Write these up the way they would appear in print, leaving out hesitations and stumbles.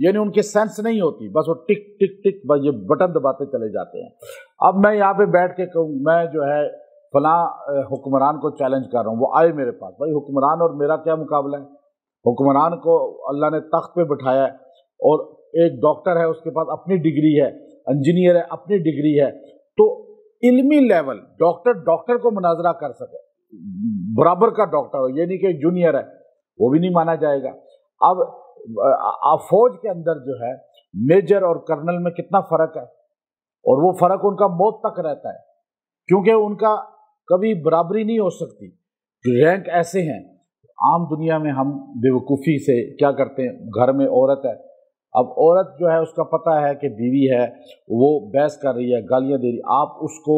یعنی ان کے سینس نہیں ہوتی، بس وہ ٹک ٹک ٹک بس یہ بٹن دباتے چلے جاتے ہیں۔ اب میں یہاں پہ بیٹھ کے کہوں میں جو ہے فلاں حکمران کو چیلنج کر رہا ہوں، وہ آئے میرے پاس، بھائی حکمران اور میرا کیا مقابلہ ہے؟ حکمران کو اللہ نے تخت پہ بٹھایا ہے، اور ایک ڈاکٹر ہے اس کے پاس اپنی ڈگری ہے، انجینئر ہے اپنی ڈگری ہے، تو علمی لیول ڈاکٹر کو مناظرہ کر سکے، برابر کا ڈاکٹر ہو، یہ نہیں کہ جونیئر ہے، وہ بھی نہیں مانا جائے گا۔ اب فوج کے اندر جو ہے میجر اور کرنل میں کتنا فرق ہے، اور وہ فرق ان کا موت تک رہتا ہے، کیونکہ ان کا کبھی برابری نہیں ہو سکتی، رینک ایسے ہیں۔ عام دنیا میں ہم بے وقوفی سے کیا کرتے ہیں، گھر میں عورت ہے، اب عورت جو ہے اس کا پتہ ہے کہ بیوی ہے، وہ بحث کر رہی ہے، گالیاں دے رہی، آپ اس کو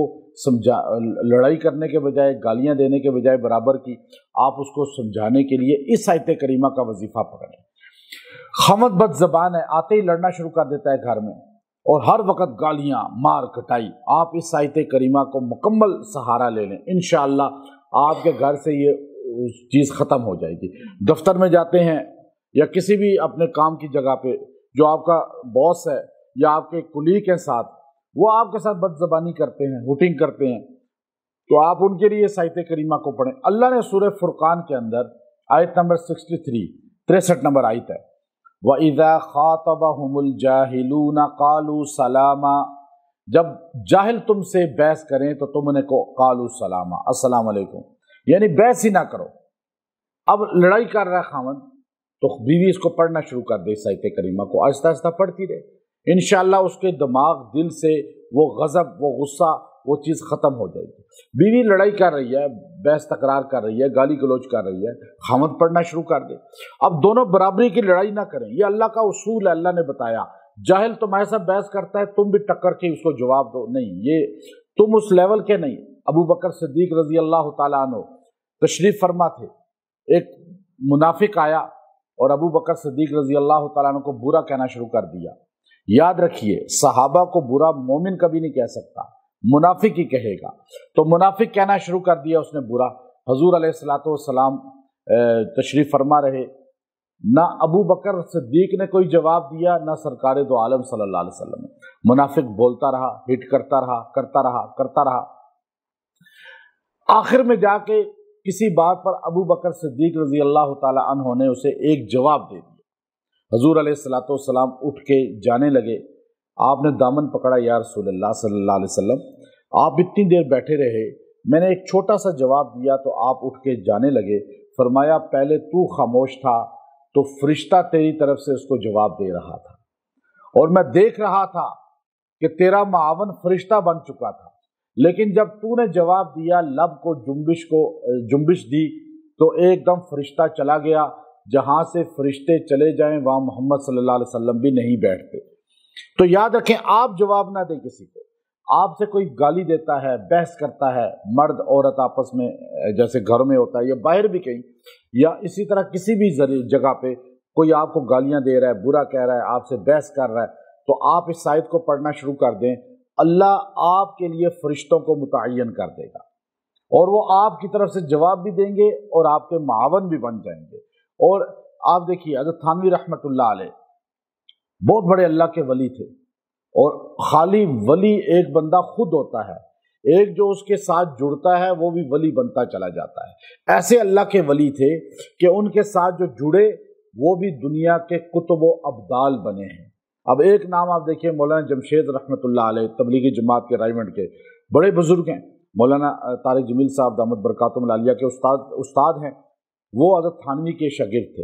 لڑائی کرنے کے بجائے، گالیاں دینے کے بجائے برابر کی، آپ اس کو سمجھانے کے لیے اس آیت کریمہ کا وظیفہ پکڑیں۔ خمد بد زبان ہے، آتے ہی لڑنا شروع کر دیتا ہے گھر میں، اور ہر وقت گالیاں، مار کٹائی، آپ اس آیت کریمہ کو مکمل سہارا لے لیں، انشاءاللہ آپ کے گھر سے یہ چیز ختم ہو جائے گی۔ دفتر میں جاتے ہیں یا کسی بھی اپنے کام کی جگہ پہ، جو آپ کا باس ہے یا آپ کے کولیگ کے ساتھ، وہ آپ کے ساتھ بد زبانی کرتے ہیں، ہوٹنگ کرتے ہیں، تو آپ ان کے لیے اس آیت کریمہ کو پڑھیں۔ اللہ نے سورہ فرقان کے اندر آیت نمبر 63 نمبر آیت ہے، وَإِذَا خَاطَبَهُمُ الْجَاهِلُونَ قَالُوا سَلَامًا، جب جاہل تم سے بحث کریں تو تم انہیں کو قالوا سلاما، السلام علیکم، یعنی بحث ہی نہ کرو۔ اب لڑائی کر رہا ہے خاوند، تو بیوی اس کو پڑھنا شروع کر دے، اس آیت کریمہ کو آہستہ آہستہ پڑھتی رہے، انشاءاللہ اس کے دماغ دل سے وہ غضب، وہ غصہ، وہ چیز ختم ہو جائے گی۔ بیوی لڑائی کر رہی ہے، بحث تکرار کر رہی ہے، گالی گلوچ کر رہی ہے، خاوند پڑھنا شروع کر دے۔ اب دونوں برابری کی لڑائی نہ کریں، یہ اللہ کا اصول ہے، اللہ نے بتایا۔ جاہل تمہارے ساتھ بحث کرتا ہے، تم بھی ٹکر کے اس کو جواب دو، نہیں، یہ تم اس لیول کے نہیں۔ ابو بکر صدیق رضی اللہ تعالیٰ عنہ تشریف فرما تھے، ایک منافق آیا اور ابو بکر صدیق رضی اللہ تعالیٰ عنہ کو برا کہنا شروع کر دیا۔ یاد رکھیے، صحابہ کو برا مومن کبھی نہیں کہہ سکتا، منافق ہی کہے گا، تو منافق کہنا شروع کر دیا اس نے برا۔ حضور علیہ الصلوۃ والسلام تشریف فرما رہے، نہ ابو بکر صدیق نے کوئی جواب دیا، نہ سرکار دو عالم صلی اللہ علیہ وسلم نے۔ منافق بولتا رہا، ہٹ کرتا رہا، آخر میں جا کے کسی بات پر ابو بکر صدیق رضی اللہ تعالی عنہ نے اسے ایک جواب دے دیا۔ حضور علیہ الصلوۃ والسلام اٹھ کے جانے لگے، آپ نے دامن پکڑا، یا رسول اللہ صلی اللہ علیہ وسلم، آپ اتنی دیر بیٹھے رہے، میں نے ایک چھوٹا سا جواب دیا تو آپ اٹھ کے جانے لگے۔ فرمایا پہلے تو خاموش تھا تو فرشتہ تیری طرف سے اس کو جواب دے رہا تھا، اور میں دیکھ رہا تھا کہ تیرا معاون فرشتہ بن چکا تھا، لیکن جب تو نے جواب دیا، لب کو جنبش دی تو ایک دم فرشتہ چلا گیا، جہاں سے فرشتے چلے جائیں وہاں محمد صلی اللہ علیہ وسلم بھی نہیں بیٹھتے۔ تو یاد رکھیں، آپ جواب نہ دیں کسی کو، آپ سے کوئی گالی دیتا ہے، بحث کرتا ہے، مرد عورت آپس میں جیسے گھر میں ہوتا ہے یا باہر بھی کہیں، یا اسی طرح کسی بھی جگہ پہ کوئی آپ کو گالیاں دے رہا ہے، برا کہہ رہا ہے، آپ سے بحث کر رہا ہے، تو آپ اس آیت کو پڑھنا شروع کر دیں، اللہ آپ کے لیے فرشتوں کو متعین کر دے گا، اور وہ آپ کی طرف سے جواب بھی دیں گے اور آپ کے معاون بھی بن جائیں گے۔ اور آپ دیکھیے حضرت تھانوی رحمۃ اللہ علیہ بہت بڑے اللہ کے ولی تھے، اور خالی ولی ایک بندہ خود ہوتا ہے، ایک جو اس کے ساتھ جڑتا ہے وہ بھی ولی بنتا چلا جاتا ہے۔ ایسے اللہ کے ولی تھے کہ ان کے ساتھ جو جڑے وہ بھی دنیا کے قطب و ابدال بنے ہیں۔ اب ایک نام آپ دیکھیں، مولانا جمشید رحمۃ اللہ علیہ، تبلیغی جماعت کے رائمنڈ کے بڑے بزرگ ہیں، مولانا طارق جمیل صاحب دامت برکاتہم العالیہ کے استاد ہیں، وہ حضرت تھانوی کے شاگرد تھے،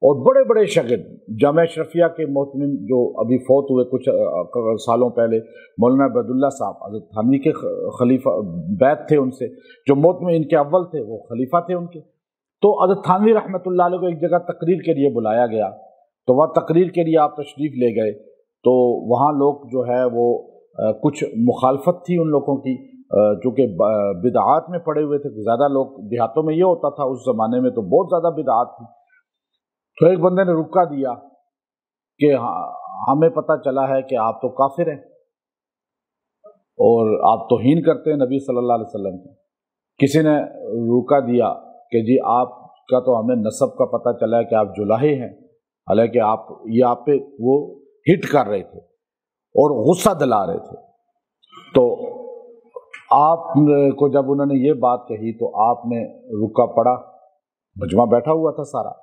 اور بڑے بڑے شاگرد جامعہ اشرفیہ کے محتمم جو ابھی فوت ہوئے کچھ سالوں پہلے، مولانا عبید اللہ صاحب حضرت تھانوی کے خلیفہ بیعت تھے، ان سے جو محتمم ان کے اول تھے وہ خلیفہ تھے ان کے۔ تو حضرت تھانوی رحمۃ اللہ علیہ کو ایک جگہ تقریر کے لیے بلایا گیا، تو وہاں تقریر کے لیے آپ تشریف لے گئے، تو وہاں لوگ جو ہے وہ کچھ مخالفت تھی ان لوگوں کی، چونکہ بدعات میں پڑے ہوئے تھے، زیادہ لوگ دیہاتوں میں یہ ہوتا تھا اس زمانے میں، تو بہت زیادہ بدعات تھی۔ تو ایک بندے نے رکا دیا کہ ہمیں پتہ چلا ہے کہ آپ تو کافر ہیں اور آپ توہین کرتے ہیں نبی صلی اللہ علیہ وسلم کی۔ کسی نے رکا دیا کہ جی آپ کا تو ہمیں نسب کا پتہ چلا ہے کہ آپ جلاہے ہیں، حالانکہ آپ پہ وہ ہٹ کر رہے تھے اور غصہ دلا رہے تھے۔ تو آپ کو جب انہوں نے یہ بات کہی تو آپ نے رکا پڑا، مجمع بیٹھا ہوا تھا سارا،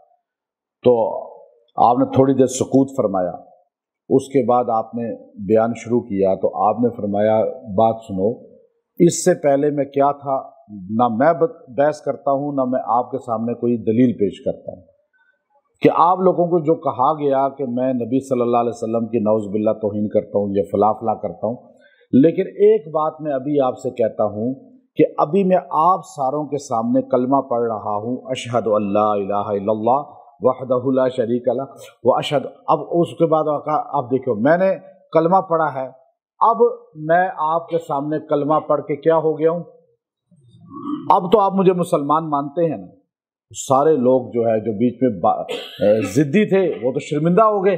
تو آپ نے تھوڑی دیر سکوت فرمایا، اس کے بعد آپ نے بیان شروع کیا۔ تو آپ نے فرمایا بات سنو، اس سے پہلے میں کیا تھا، نہ میں بحث کرتا ہوں نہ میں آپ کے سامنے کوئی دلیل پیش کرتا ہوں، کہ آپ لوگوں کو جو کہا گیا کہ میں نبی صلی اللہ علیہ وسلم کی نعوذ باللہ توہین کرتا ہوں یا فلاں فلاں کرتا ہوں، لیکن ایک بات میں ابھی آپ سے کہتا ہوں کہ ابھی میں آپ ساروں کے سامنے کلمہ پڑھ رہا ہوں، اشہد ان لا الہ الا اللہ وحدہ لا شریک لہ واشہد، اب اس کے بعد اب دیکھو میں نے کلمہ پڑھا ہے، اب میں آپ کے سامنے کلمہ پڑھ کے کیا ہو گیا ہوں، اب تو آپ مجھے مسلمان مانتے ہیں نا۔ سارے لوگ جو ہے جو بیچ میں ضدی تھے وہ تو شرمندہ ہو گئے۔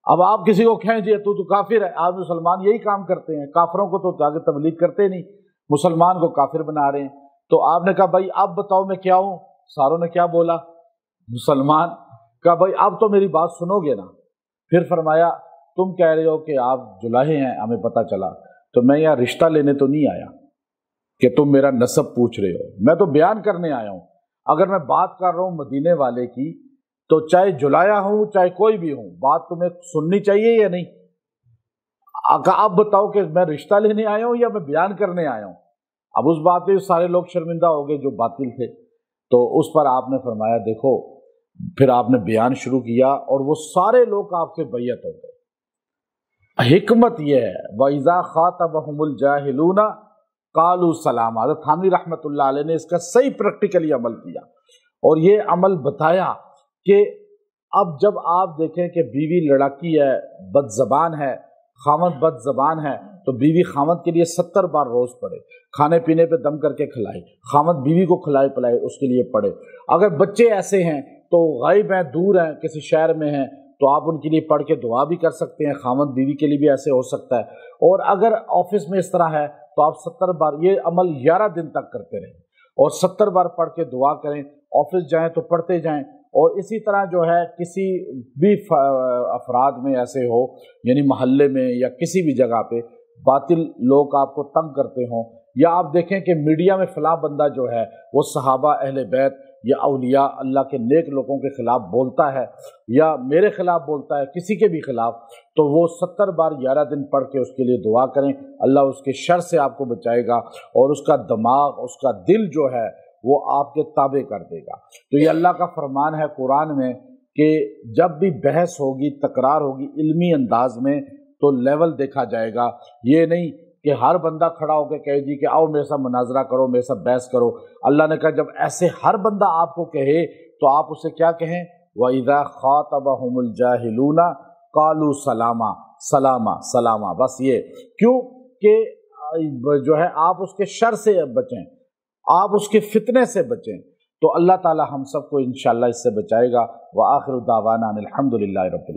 اب آپ کسی کو کہیں جی تو کافر ہے، آپ مسلمان یہی کام کرتے ہیں، کافروں کو تو آگے تبلیغ کرتے نہیں، مسلمان کو کافر بنا رہے ہیں۔ تو آپ نے کہا بھائی اب بتاؤ میں کیا ہوں، ساروں نے کیا بولا، مسلمان۔ کہا بھائی اب تو میری بات سنو گے نا۔ پھر فرمایا تم کہہ رہے ہو کہ آپ جلاہے ہیں، ہمیں پتہ چلا، تو میں یہاں رشتہ لینے تو نہیں آیا کہ تم میرا نسب پوچھ رہے ہو، میں تو بیان کرنے آیا ہوں۔ اگر میں بات کر رہا ہوں مدینے والے کی تو چاہے جلایا ہوں چاہے کوئی بھی ہوں، بات تمہیں سننی چاہیے یا نہیں؟ اب بتاؤ کہ میں رشتہ لینے آیا ہوں یا میں بیان کرنے آیا ہوں؟ اب اس بات پہ سارے لوگ شرمندہ ہو گئے جو باطل تھے۔ تو اس پر آپ نے فرمایا دیکھو، پھر آپ نے بیان شروع کیا اور وہ سارے لوگ آپ سے بیعت ہو گئے۔ حکمت یہ ہے وَإِذَا خَاطَبَهُمُ الْجَاهِلُونَ قَالُوا سَلَامًا۔ حضرت تھانوی رحمۃ اللہ علیہ نے اس کا صحیح پریکٹیکلی عمل کیا اور یہ عمل بتایا کہ اب جب آپ دیکھیں کہ بیوی لڑکی ہے، بد زبان ہے، خاوند بد زبان ہے، تو بیوی خاوند کے لیے 70 بار روز پڑھے، کھانے پینے پہ دم کر کے کھلائے، خاوند بیوی کو کھلائے پلائے اس کے لیے پڑھے۔ اگر بچے ایسے ہیں تو غائب ہیں، دور ہیں، کسی شہر میں ہیں، تو آپ ان کے لیے پڑھ کے دعا بھی کر سکتے ہیں، خاوند بیوی کے لیے بھی ایسے ہو سکتا ہے۔ اور اگر آفس میں اس طرح ہے تو آپ 70 بار یہ عمل 11 دن تک کرتے رہیں اور 70 بار پڑھ کے دعا کریں، آفس جائیں تو پڑھتے جائیں۔ اور اسی طرح جو ہے کسی بھی افراد میں ایسے ہو، یعنی محلے میں یا کسی بھی جگہ پہ باطل لوگ آپ کو تنگ کرتے ہوں، یا آپ دیکھیں کہ میڈیا میں فلاں بندہ جو ہے وہ صحابہ اہل بیت یا اولیاء اللہ کے نیک لوگوں کے خلاف بولتا ہے یا میرے خلاف بولتا ہے، کسی کے بھی خلاف، تو وہ 70 بار 11 دن پڑھ کے اس کے لیے دعا کریں، اللہ اس کے شر سے آپ کو بچائے گا اور اس کا دماغ، اس کا دل جو ہے وہ آپ کے تابع کر دے گا۔ تو یہ اللہ کا فرمان ہے قرآن میں کہ جب بھی بحث ہوگی، تکرار ہوگی علمی انداز میں، تو لیول دیکھا جائے گا، یہ نہیں کہ ہر بندہ کھڑا ہو کے کہے جی کہ آؤ میرے ساتھ مناظرہ کرو، میرے ساتھ بحث کرو۔ اللہ نے کہا جب ایسے ہر بندہ آپ کو کہے تو آپ اسے کیا کہیں، وَإِذَا خَاطَبَهُمُ الْجَاهِلُونَ قَالُوا سَلَامًا، سلامہ سلامہ، بس یہ کیوں کہ جو ہے آپ اس کے شر سے بچیں، آپ اس کے فتنے سے بچیں، تو اللہ تعالی ہم سب کو انشاءاللہ اس سے بچائے گا۔ وآخر دعوانا الحمد للہ رب العالمین۔